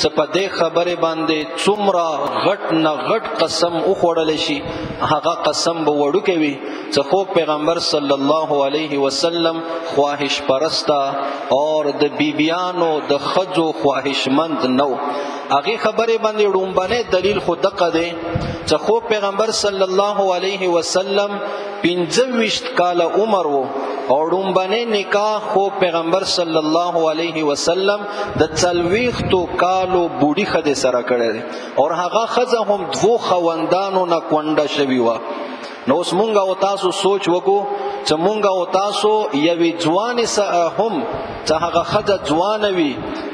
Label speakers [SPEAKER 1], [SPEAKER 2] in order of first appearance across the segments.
[SPEAKER 1] څه په دې خبره باندې څومره غټ نه غټ قسم وخوړل شي هغه قسم به وړو کوي څه خو پیغمبر صلی الله علیه وسلم خواهش پرستا اور د بیبیانو د خځو خواهشمند نو هغه خبره باندې ډومبنه دلیل خود دقه دی څه خو پیغمبر صلی الله علیه وسلم 25 کال عمر وو او ډومبنه نکاح خو پیغمبر صلی الله علیه وسلم د 40 کالو بوډي خدای سره کړی اور هغه خزه هم دوه خوندانو نه کونډه شوی و نو اوس مونږ او تاسو سوچ وکړو چې مونږ او تاسو یوې ځوانې سره هم چې هغه خزه ځوان وي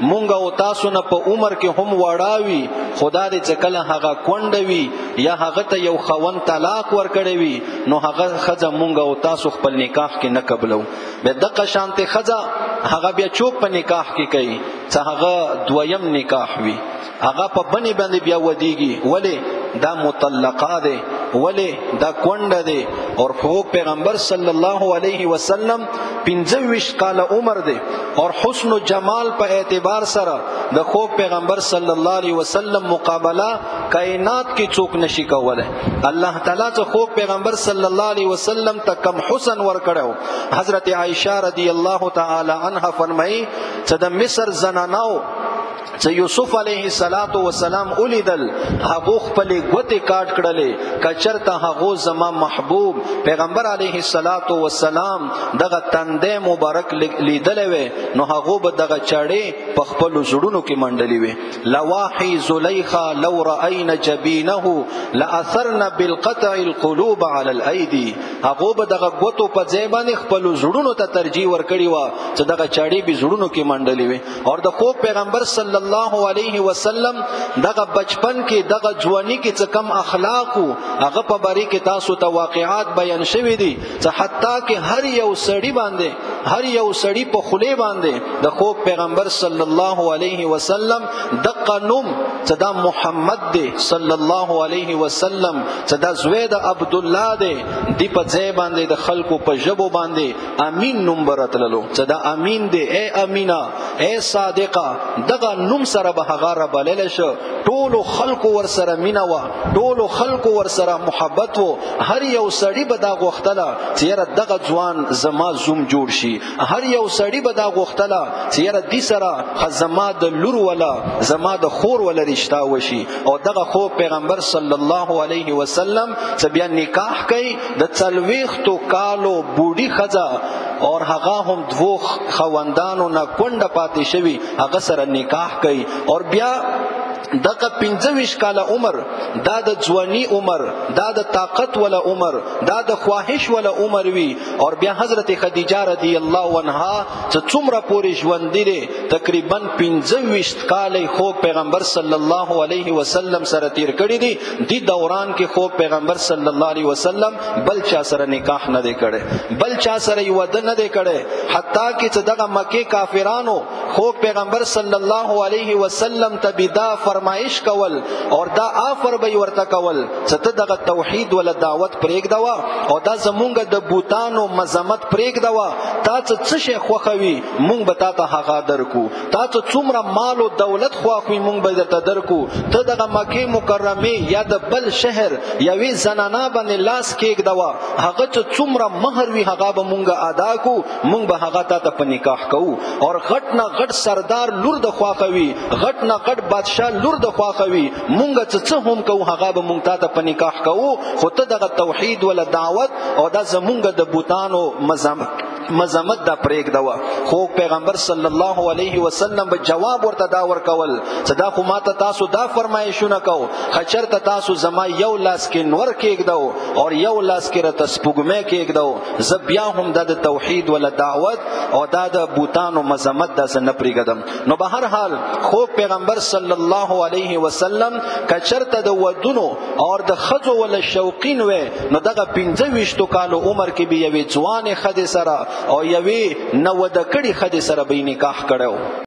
[SPEAKER 1] مونږ او تاسو نه په عمر کې هم وړاوي خدا دې چې کله هغه کونډه وي یا هغه ته یو خوند طلاق ورکړی وي نو هغه خزه مونږ او تاسو خپل نکاح کې نه قبلو به دغه شانته خزه هغه بیا چوپ په نکاح کې کوي چې هغه دویم نکاح وي هغه په بنی باندې بیا ودیږي ولی دا مطلقه ده ولی دا کونډه ده اور خو پیغمبر صلی الله علیه وسلم 25 کال عمر ده اور حسن و جمال په اعتبار سره د خو پیغمبر صلی الله علیه وسلم مقابله کائنات کې څوک نشي کولای الله تعالی ته خو پیغمبر صلی الله علیه وسلم ته کم حسن ور کړو حضرت عائشہ رضی الله تعالی عنها فرمایي چې د مصر زنانو چې یوسف علیه السلام اولیدل هغه خپل غوته کاټ کړلې کچرته هغه زما محبوب پیغمبر علیه السلام دغه تندې مبارک لیدلې و نو هغه به دغه چاړې په خپل زړونو کې منډلې و لواحي زلیخا لو رأینا جبینه لاثرنا بالقطع القلوب على الايدي هغه به دغه غوتو په ځای خپل زړونو ته ترجیح ورکړي و چې دغه چاړې به زړونو کې منډلې و اور د خو پیغمبر صلی الله علیه وسلم دغه بچپن کې دغه ځواني کې څه کم اخلاق هغه په باره کې تاسو ته واقعات بیان شوي دي چې حتی کې هر یو سړی په خله باندې د خو پیغمبر صلی الله علیه وسلم د قانون چې دا محمد دی صلی الله علیه وسلم چې دا زوی د عبد الله دی دی په ځای باندې د خلکو په ژبو باندې امین نوم برتللو چې دا امین دی اے امینا اے صادقه دغه نوم سره به هغه را بلل شو ټولو خلکو ور سره مینا و ټولو خلکو ور سره محبت و هر یو سړی به دا غوښتله چې دغه ځوان زما زوم جوړ شي هر یو سړی به دا غوښتله چې دې سره زما د لور ولا زما د خور ولا رشتہ وشي او دغه خو پیغمبر صلی الله علیه وسلم چې بیا نکاح کوي د 40 کالو بوډي خزه اور هغه هم دوه خوندانو نه کونډه پاتې شوی هغه سره نکاح کوي اور بیا دغه 25 کال عمر دا د ځواني عمر دا د طاقت ولا عمر دا د خواهش ولا عمر وی اور بیا حضرت خدیجه رضی الله عنها چې څومره پوری ژوند دي تقریبا 25 کال خو پیغمبر صلی الله علیه وسلم سره تیر کړی دي د دوران کې خو پیغمبر صلی الله علیه وسلم بل چا سره نکاح نه دی کړی بل چا سره یو د نه دی کړی حتی کې چې دغه مکه کافرانو خو پیغمبر صلی الله علیه وسلم ته بدا فرمایش کول اور دا آفر به ورته کول چې ته دغه توحید ول دعوت پرېږدوا او دا زمونږ د بوتانو مذمت پرېږدوا تا څه شي خوخوي مونږ به تا ته هغه درکو تا څومره مال او دولت خوخوي مونږ به درته درکو ته دغه مکه مکرمه یا د بل شهر یوې زنانا باندې لاس کېږدوا هغه څومره مہر وی هغه به مونږ ادا کو مونږ به هغه ته په نکاح کوو اور غټ نه غټ سردار لور د خوخوي غټ نه غټ بادشاہ لور د خواخوي مونږ څه هم کو هغه به مونږ ته په نکاح کوو خو ته دغه توحید ول دعوت او دا زمونږ د بوتانو مذمت دا پرېږدوا خو پیغمبر صلی الله علیه وسلم به جواب ورته دا ورکول چې دا خو ماته تاسو دا فرمایشونه کو خچرته تاسو زما یو لاس کې نور کېږدو اور یو لاس کې رته سپوږمۍ کېږدو زه بیا هم د توحید ول دعوت او دا د بوتانو مذمت دا نه پرېږدم نو به هر حال خو پیغمبر صلی الله علیه وسلم کچرته د ودونو اور د خزو ول شوقین و نو دغه 25 کالو عمر کې به یوې ځوانې خدای سره او یوې نو د کړي خدای سره به نکاح کړو